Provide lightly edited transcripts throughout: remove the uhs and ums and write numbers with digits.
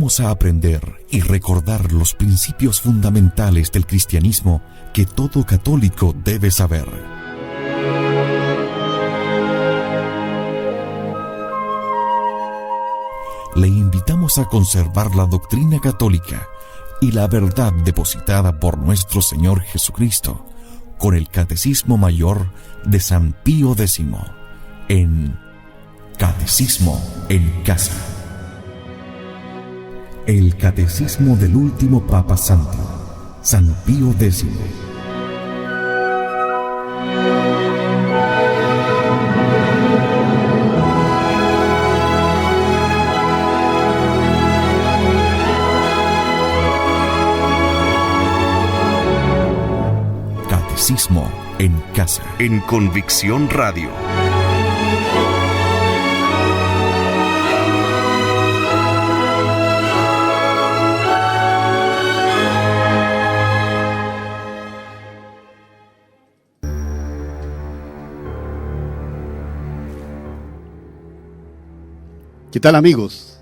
invitamos a aprender y recordar los principios fundamentales del cristianismo que todo católico debe saber. Le invitamos a conservar la doctrina católica y la verdad depositada por nuestro Señor Jesucristo con el Catecismo Mayor de San Pío X en Catecismo en Casa. El Catecismo del último Papa Santo, San Pío X. Catecismo en Casa. En Convicción Radio. ¿Qué tal, amigos?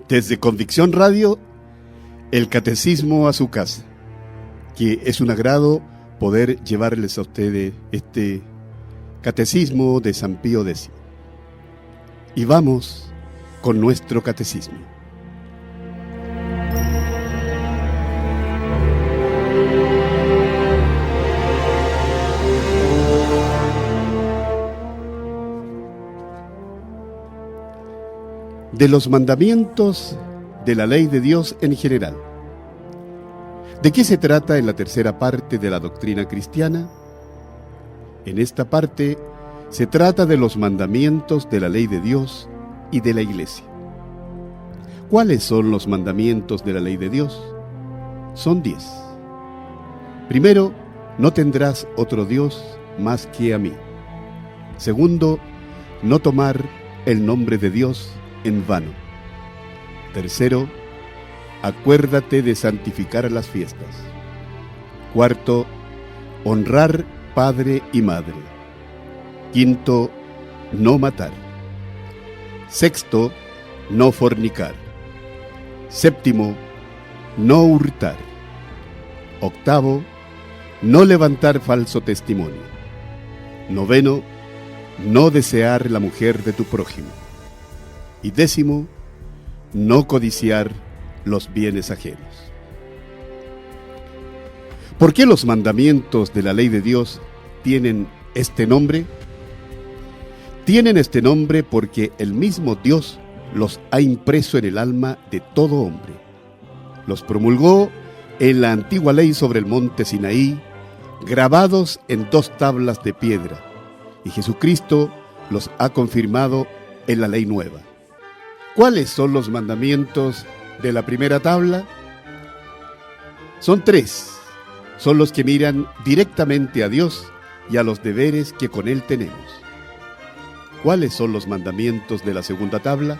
Desde Convicción Radio, el Catecismo a su casa, que es un agrado poder llevarles a ustedes este Catecismo de San Pío X. Y vamos con nuestro Catecismo. De los mandamientos de la ley de Dios en general. ¿De qué se trata en la tercera parte de la doctrina cristiana? En esta parte se trata de los mandamientos de la ley de Dios y de la Iglesia. ¿Cuáles son los mandamientos de la ley de Dios? Son 10. Primero, no tendrás otro Dios más que a mí. Segundo, no tomar el nombre de Dios en vano. Tercero, acuérdate de santificar las fiestas. Cuarto, honrar padre y madre. Quinto, no matar. Sexto, no fornicar. Séptimo, no hurtar. Octavo, no levantar falso testimonio. Noveno, no desear la mujer de tu prójimo. Y décimo, no codiciar los bienes ajenos. ¿Por qué los mandamientos de la ley de Dios tienen este nombre? Tienen este nombre porque el mismo Dios los ha impreso en el alma de todo hombre. Los promulgó en la antigua ley sobre el monte Sinaí, grabados en 2 tablas de piedra, y Jesucristo los ha confirmado en la ley nueva. ¿Cuáles son los mandamientos de la primera tabla? Son 3. Son los que miran directamente a Dios y a los deberes que con Él tenemos. ¿Cuáles son los mandamientos de la segunda tabla?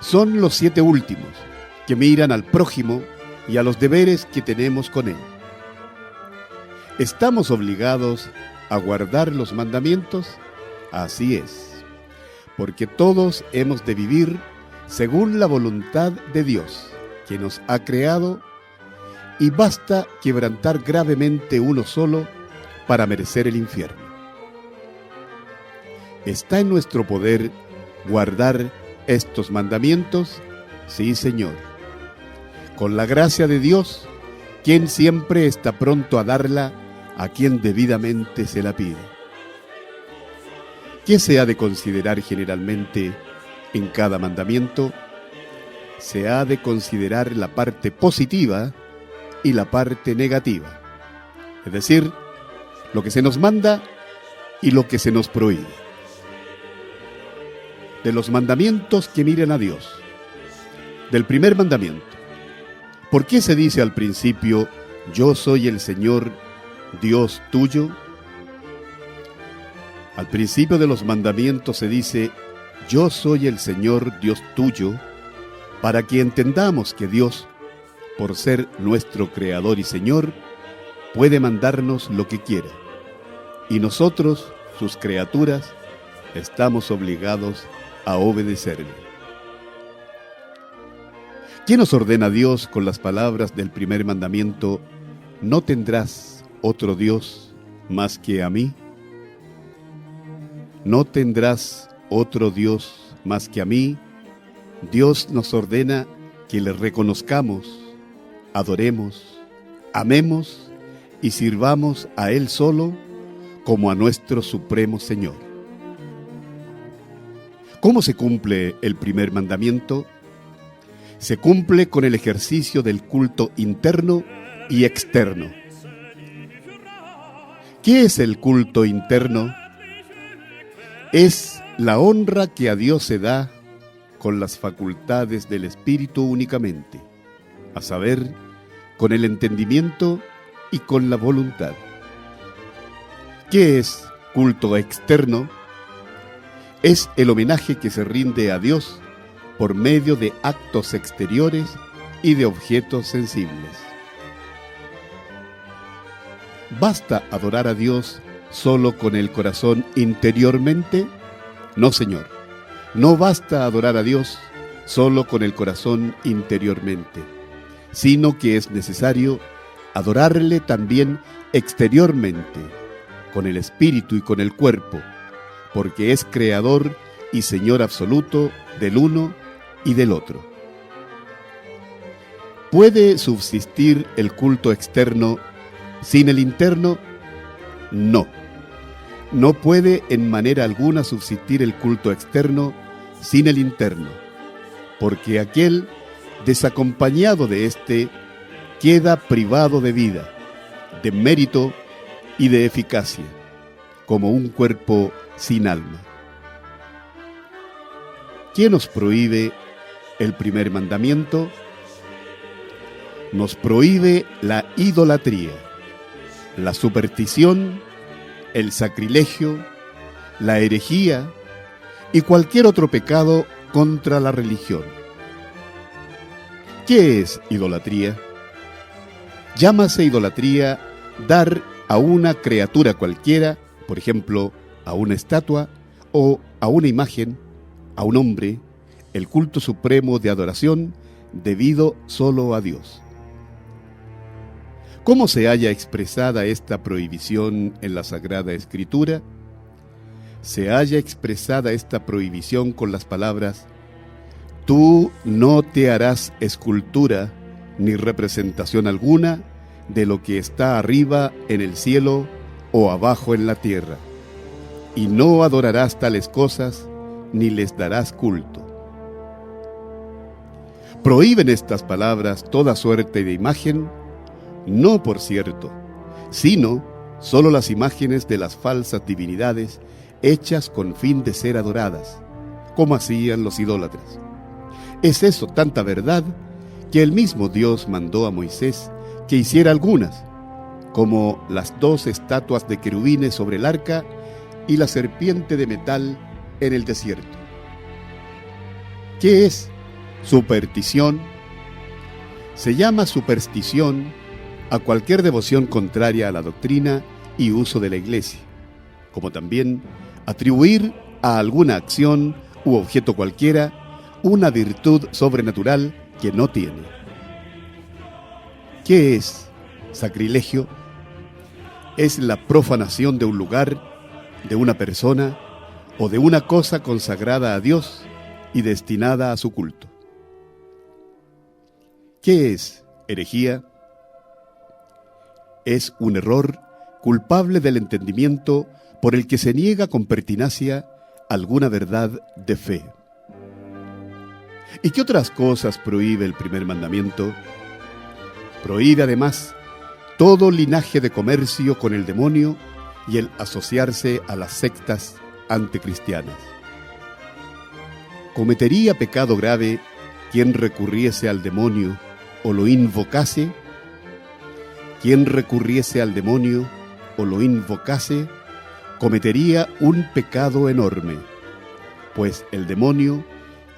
Son los 7 últimos, que miran al prójimo y a los deberes que tenemos con Él. ¿Estamos obligados a guardar los mandamientos? Así es, porque todos hemos de vivir según la voluntad de Dios, que nos ha creado, y basta quebrantar gravemente uno solo para merecer el infierno. ¿Está en nuestro poder guardar estos mandamientos? Sí, Señor. Con la gracia de Dios, quien siempre está pronto a darla a quien debidamente se la pide. ¿Qué se ha de considerar generalmente en cada mandamiento? Se ha de considerar la parte positiva y la parte negativa, es decir, lo que se nos manda y lo que se nos prohíbe. De los mandamientos que miren a Dios, del primer mandamiento, ¿por qué se dice al principio, yo soy el Señor, Dios tuyo? Al principio de los mandamientos se dice, yo soy el Señor Dios tuyo, para que entendamos que Dios, por ser nuestro Creador y Señor, puede mandarnos lo que quiera, y nosotros, sus criaturas, estamos obligados a obedecerle. ¿Qué nos ordena Dios con las palabras del primer mandamiento? No tendrás otro Dios más que a mí. No tendrás otro Dios más que a mí. Dios nos ordena que le reconozcamos, adoremos, amemos y sirvamos a Él solo como a nuestro Supremo Señor. ¿Cómo se cumple el primer mandamiento? Se cumple con el ejercicio del culto interno y externo. ¿Qué es el culto interno? Es la honra que a Dios se da con las facultades del Espíritu únicamente, a saber, con el entendimiento y con la voluntad. ¿Qué es culto externo? Es el homenaje que se rinde a Dios por medio de actos exteriores y de objetos sensibles. ¿Basta adorar a Dios solo con el corazón interiormente? No, Señor. No basta adorar a Dios solo con el corazón interiormente, sino que es necesario adorarle también exteriormente, con el espíritu y con el cuerpo, porque es creador y Señor absoluto del uno y del otro. ¿Puede subsistir el culto externo sin el interno? No. No puede en manera alguna subsistir el culto externo sin el interno, porque aquel desacompañado de éste queda privado de vida, de mérito y de eficacia, como un cuerpo sin alma. ¿Qué nos prohíbe el primer mandamiento? Nos prohíbe la idolatría, la superstición, el sacrilegio, la herejía y cualquier otro pecado contra la religión. ¿Qué es idolatría? Llámase idolatría dar a una criatura cualquiera, por ejemplo, a una estatua o a una imagen, a un hombre, el culto supremo de adoración debido solo a Dios. ¿Cómo se halla expresada esta prohibición en la Sagrada Escritura? Se halla expresada esta prohibición con las palabras: tú no te harás escultura ni representación alguna de lo que está arriba en el cielo o abajo en la tierra, y no adorarás tales cosas ni les darás culto. Prohíben estas palabras toda suerte de imagen, no por cierto, sino solo las imágenes de las falsas divinidades hechas con fin de ser adoradas, como hacían los idólatras. Es eso tanta verdad que el mismo Dios mandó a Moisés que hiciera algunas, como las 2 estatuas de querubines sobre el arca y la serpiente de metal en el desierto. ¿Qué es superstición? Se llama superstición a cualquier devoción contraria a la doctrina y uso de la Iglesia, como también atribuir a alguna acción u objeto cualquiera una virtud sobrenatural que no tiene. ¿Qué es sacrilegio? Es la profanación de un lugar, de una persona o de una cosa consagrada a Dios y destinada a su culto. ¿Qué es herejía? Es un error culpable del entendimiento por el que se niega con pertinacia alguna verdad de fe. ¿Y qué otras cosas prohíbe el primer mandamiento? Prohíbe además todo linaje de comercio con el demonio y el asociarse a las sectas anticristianas. ¿Cometería pecado grave quien recurriese al demonio o lo invocase? Quien recurriese al demonio o lo invocase, cometería un pecado enorme, pues el demonio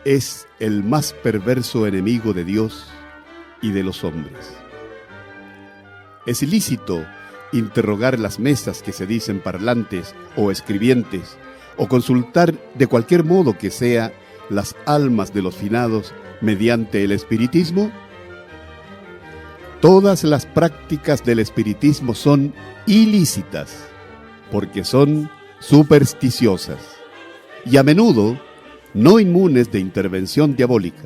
es el más perverso enemigo de Dios y de los hombres. Es ilícito interrogar las mesas que se dicen parlantes o escribientes, o consultar de cualquier modo que sea las almas de los finados mediante el espiritismo? Todas las prácticas del espiritismo son ilícitas, porque son supersticiosas y a menudo no inmunes de intervención diabólica,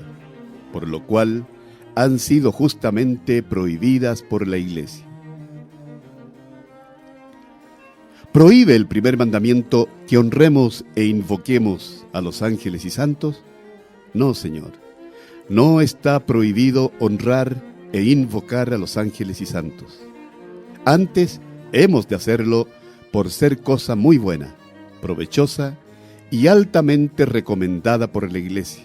por lo cual han sido justamente prohibidas por la Iglesia. ¿Prohíbe el primer mandamiento que honremos e invoquemos a los ángeles y santos? No, Señor. No está prohibido honrar e invocar a los ángeles y santos. Antes, hemos de hacerlo por ser cosa muy buena, provechosa y altamente recomendada por la Iglesia,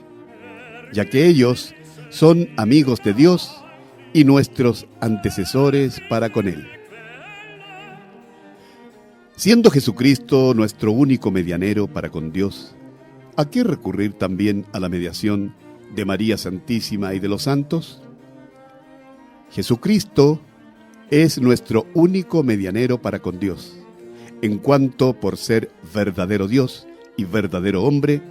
ya que ellos son amigos de Dios y nuestros antecesores para con Él. Siendo Jesucristo nuestro único medianero para con Dios, ¿a qué recurrir también a la mediación de María Santísima y de los santos? Jesucristo es nuestro único medianero para con Dios, en cuanto por ser verdadero Dios y verdadero hombre,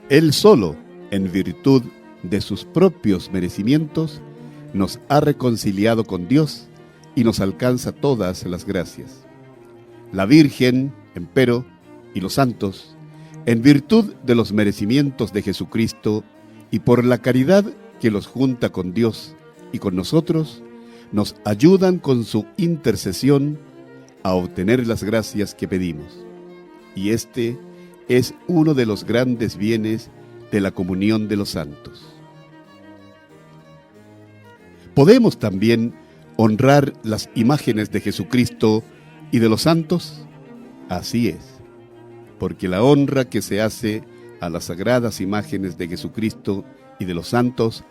Él solo, en virtud de sus propios merecimientos, nos ha reconciliado con Dios y nos alcanza todas las gracias. La Virgen, empero, y los santos, en virtud de los merecimientos de Jesucristo y por la caridad que los junta con Dios y con nosotros, nos ayudan con su intercesión a obtener las gracias que pedimos. Y este es uno de los grandes bienes de la comunión de los santos. ¿Podemos también honrar las imágenes de Jesucristo y de los santos? Así es, porque la honra que se hace a las sagradas imágenes de Jesucristo y de los santos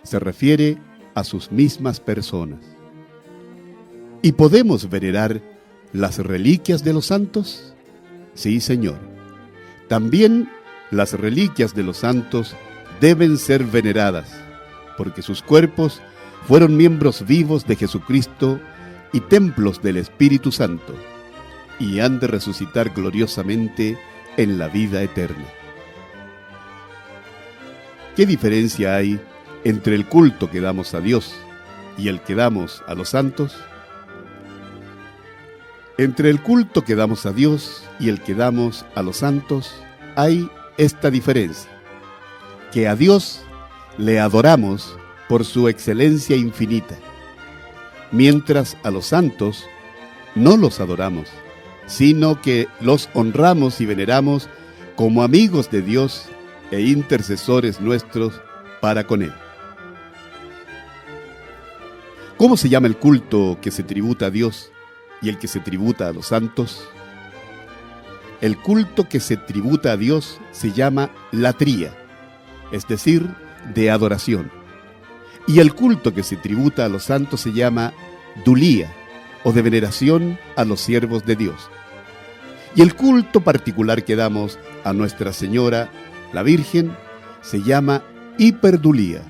se refiere a sus mismas personas. ¿Y podemos venerar las reliquias de los santos? Sí, Señor. También las reliquias de los santos deben ser veneradas, porque sus cuerpos fueron miembros vivos de Jesucristo y templos del Espíritu Santo, y han de resucitar gloriosamente en la vida eterna. ¿Qué diferencia hay entre el culto que damos a Dios y el que damos a los santos? Entre el culto que damos a Dios y el que damos a los santos hay esta diferencia, que a Dios le adoramos por su excelencia infinita, mientras a los santos no los adoramos, sino que los honramos y veneramos como amigos de Dios e intercesores nuestros para con Él. ¿Cómo se llama el culto que se tributa a Dios y el que se tributa a los santos? El culto que se tributa a Dios se llama latría, es decir, de adoración. Y el culto que se tributa a los santos se llama dulía, o de veneración a los siervos de Dios. Y el culto particular que damos a Nuestra Señora, la Virgen, se llama hiperdulía,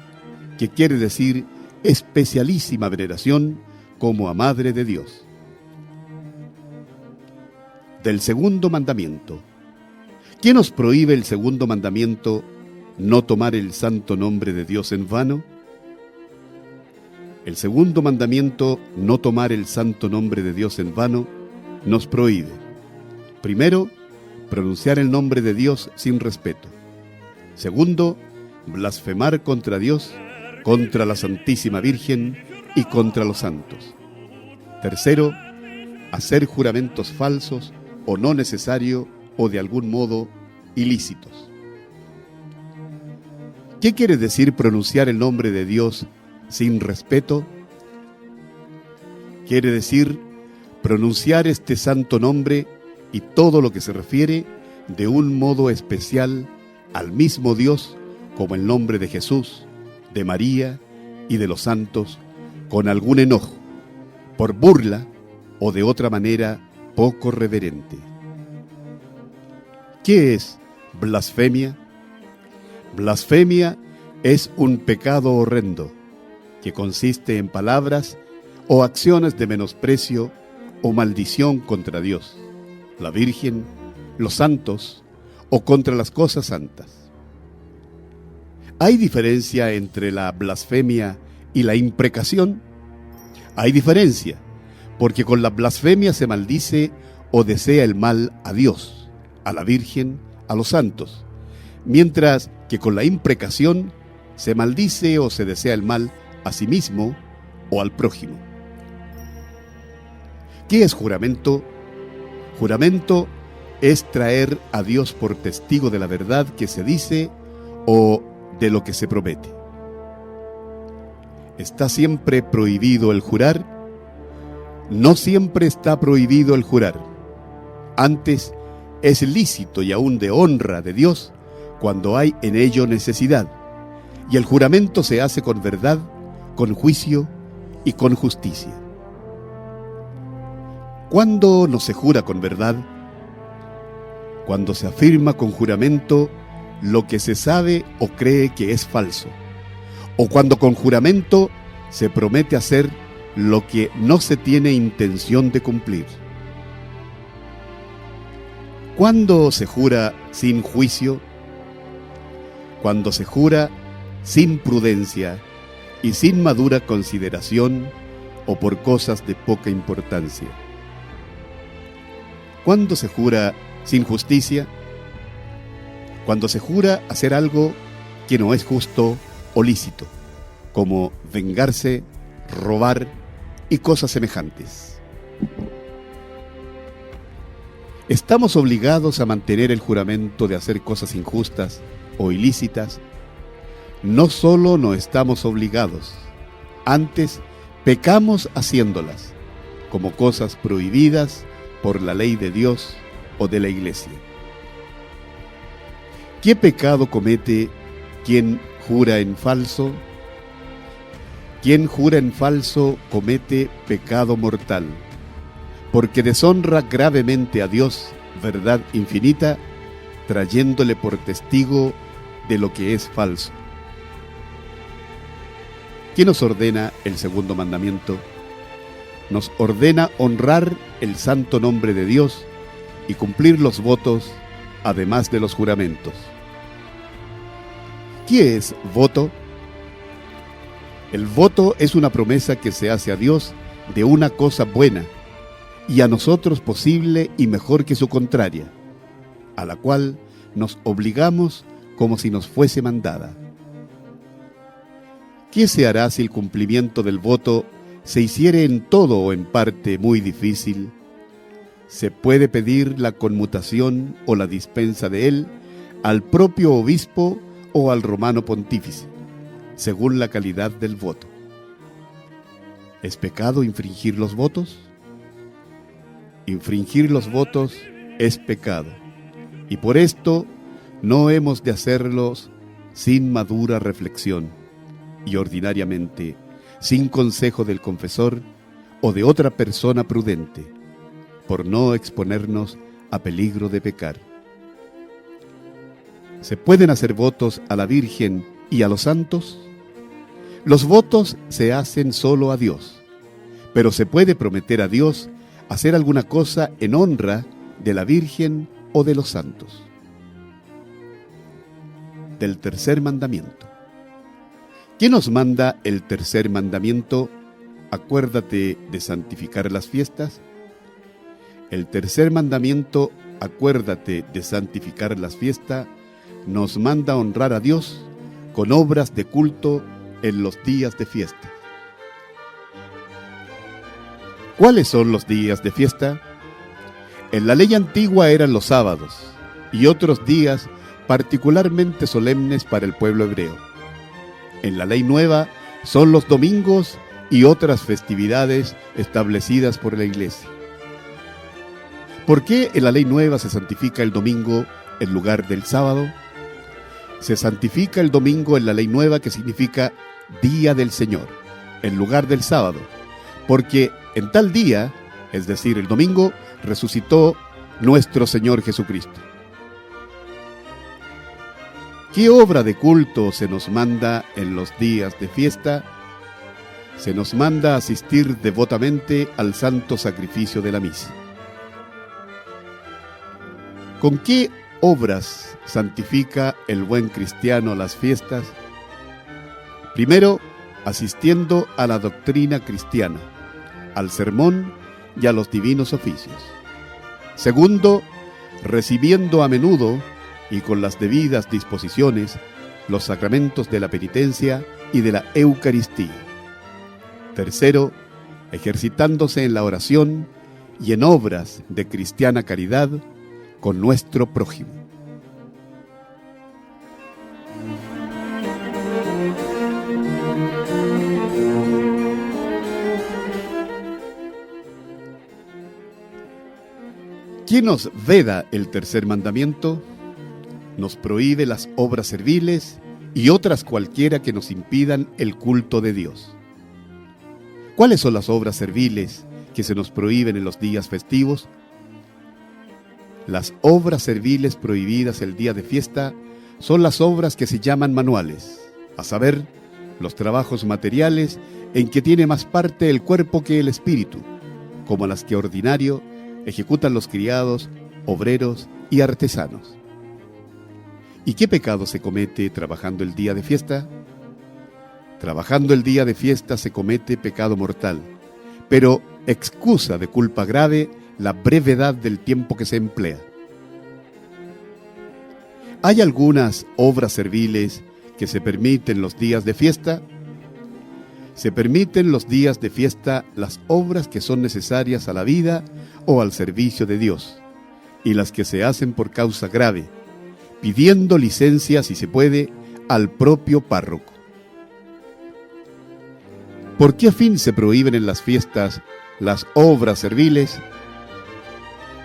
que quiere decir especialísima veneración como a Madre de Dios. Del segundo mandamiento. ¿Quién nos prohíbe el segundo mandamiento, no tomar el santo nombre de Dios en vano? El segundo mandamiento, no tomar el santo nombre de Dios en vano, nos prohíbe, primero, pronunciar el nombre de Dios sin respeto. Segundo, blasfemar contra Dios, contra la Santísima Virgen y contra los santos. Tercero, hacer juramentos falsos o no necesarios o de algún modo ilícitos. ¿Qué quiere decir pronunciar el nombre de Dios sin respeto? Quiere decir pronunciar este santo nombre y todo lo que se refiere de un modo especial al mismo Dios, como el nombre de Jesús, de María y de los santos, con algún enojo, por burla o de otra manera poco reverente. ¿Qué es blasfemia? Blasfemia es un pecado horrendo que consiste en palabras o acciones de menosprecio o maldición contra Dios, la Virgen, los santos o contra las cosas santas. ¿Hay diferencia entre la blasfemia y la imprecación? Hay diferencia, porque con la blasfemia se maldice o desea el mal a Dios, a la Virgen, a los santos, mientras que con la imprecación se maldice o se desea el mal a sí mismo o al prójimo. ¿Qué es juramento? Juramento es traer a Dios por testigo de la verdad que se dice o de lo que se promete. ¿Está siempre prohibido el jurar? No siempre está prohibido el jurar. Antes, es lícito y aún de honra de Dios cuando hay en ello necesidad, y el juramento se hace con verdad, con juicio y con justicia. ¿Cuándo no se jura con verdad? Cuando se afirma con juramento lo que se sabe o cree que es falso, o cuando con juramento se promete hacer lo que no se tiene intención de cumplir. ¿Cuándo se jura sin juicio? Cuando se jura sin prudencia y sin madura consideración o por cosas de poca importancia. ¿Cuándo se jura sin justicia? Cuando se jura hacer algo que no es justo o lícito, como vengarse, robar y cosas semejantes. ¿Estamos obligados a mantener el juramento de hacer cosas injustas o ilícitas? No solo no estamos obligados, antes pecamos haciéndolas, como cosas prohibidas por la ley de Dios o de la Iglesia. ¿Qué pecado comete quien jura en falso? Quien jura en falso comete pecado mortal, porque deshonra gravemente a Dios, verdad infinita, trayéndole por testigo de lo que es falso. ¿Qué nos ordena el segundo mandamiento? Nos ordena honrar el santo nombre de Dios y cumplir los votos, además de los juramentos. ¿Qué es voto? El voto es una promesa que se hace a Dios de una cosa buena y a nosotros posible y mejor que su contraria, a la cual nos obligamos como si nos fuese mandada. ¿Qué se hará si el cumplimiento del voto se hiciere en todo o en parte muy difícil? Se puede pedir la conmutación o la dispensa de él al propio obispo o al romano pontífice, según la calidad del voto. ¿Es pecado infringir los votos? Infringir los votos es pecado, y por esto no hemos de hacerlos sin madura reflexión y ordinariamente sin consejo del confesor o de otra persona prudente, por no exponernos a peligro de pecar. ¿Se pueden hacer votos a la Virgen y a los santos? Los votos se hacen solo a Dios, pero se puede prometer a Dios hacer alguna cosa en honra de la Virgen o de los santos. Del tercer mandamiento. ¿Qué nos manda el tercer mandamiento? Acuérdate de santificar las fiestas. El tercer mandamiento, acuérdate de santificar las fiestas, nos manda honrar a Dios con obras de culto en los días de fiesta. ¿Cuáles son los días de fiesta? En la ley antigua eran los sábados y otros días particularmente solemnes para el pueblo hebreo. En la ley nueva son los domingos y otras festividades establecidas por la Iglesia. ¿Por qué en la ley nueva se santifica el domingo en lugar del sábado? Se santifica el domingo en la ley nueva, que significa día del Señor, en lugar del sábado, porque en tal día, es decir, el domingo, resucitó nuestro Señor Jesucristo. ¿Qué obra de culto se nos manda en los días de fiesta? Se nos manda asistir devotamente al santo sacrificio de la misa. ¿Con qué obras santifica el buen cristiano las fiestas? Primero, asistiendo a la doctrina cristiana, al sermón y a los divinos oficios. Segundo, recibiendo a menudo y con las debidas disposiciones los sacramentos de la penitencia y de la Eucaristía. Tercero, ejercitándose en la oración y en obras de cristiana caridad con nuestro prójimo. ¿Quién nos veda el tercer mandamiento? Nos prohíbe las obras serviles y otras cualquiera que nos impidan el culto de Dios. ¿Cuáles son las obras serviles que se nos prohíben en los días festivos? Las obras serviles prohibidas el día de fiesta son las obras que se llaman manuales, a saber, los trabajos materiales en que tiene más parte el cuerpo que el espíritu, como las que ordinario ejecutan los criados, obreros y artesanos. ¿Y qué pecado se comete trabajando el día de fiesta? Trabajando el día de fiesta se comete pecado mortal, pero excusa de culpa grave la brevedad del tiempo que se emplea. ¿Hay algunas obras serviles que se permiten los días de fiesta? Se permiten los días de fiesta las obras que son necesarias a la vida o al servicio de Dios, y las que se hacen por causa grave, pidiendo licencia, si se puede, al propio párroco. ¿Por qué fin se prohíben en las fiestas las obras serviles?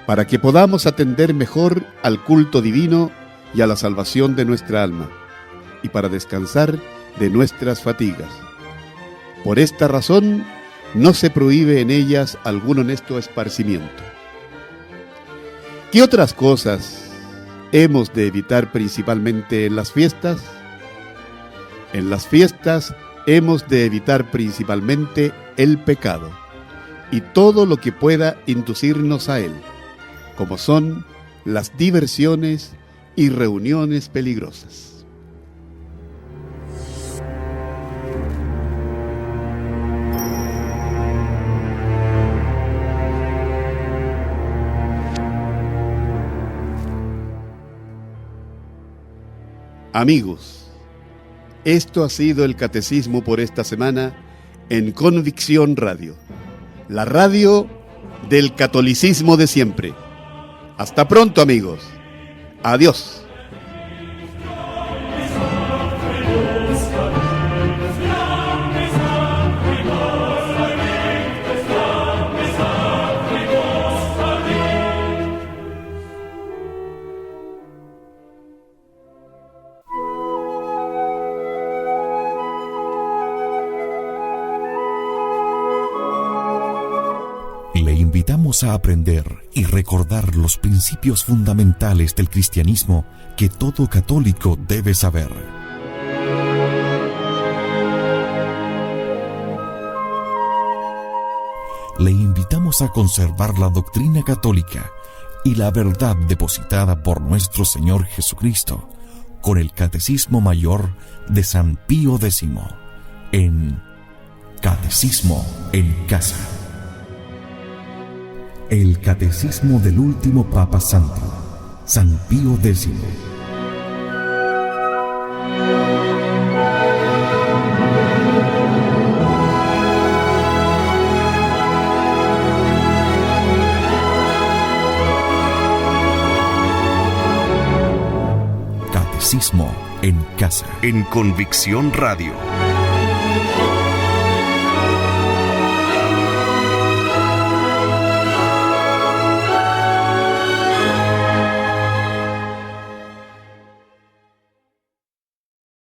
Para que podamos atender mejor al culto divino y a la salvación de nuestra alma, y para descansar de nuestras fatigas. Por esta razón, no se prohíbe en ellas algún honesto esparcimiento. ¿Qué otras cosas hemos de evitar principalmente en las fiestas? En las fiestas hemos de evitar principalmente el pecado y todo lo que pueda inducirnos a él, como son las diversiones y reuniones peligrosas. Amigos, esto ha sido el Catecismo por esta semana en Convicción Radio, la radio del catolicismo de siempre. Hasta pronto, amigos. Adiós. Le invitamos a aprender y recordar los principios fundamentales del cristianismo que todo católico debe saber. Le invitamos a conservar la doctrina católica y la verdad depositada por nuestro Señor Jesucristo con el Catecismo Mayor de San Pío X en Catecismo en Casa. El Catecismo del último Papa Santo, San Pío X. Catecismo en Casa. En Convicción Radio.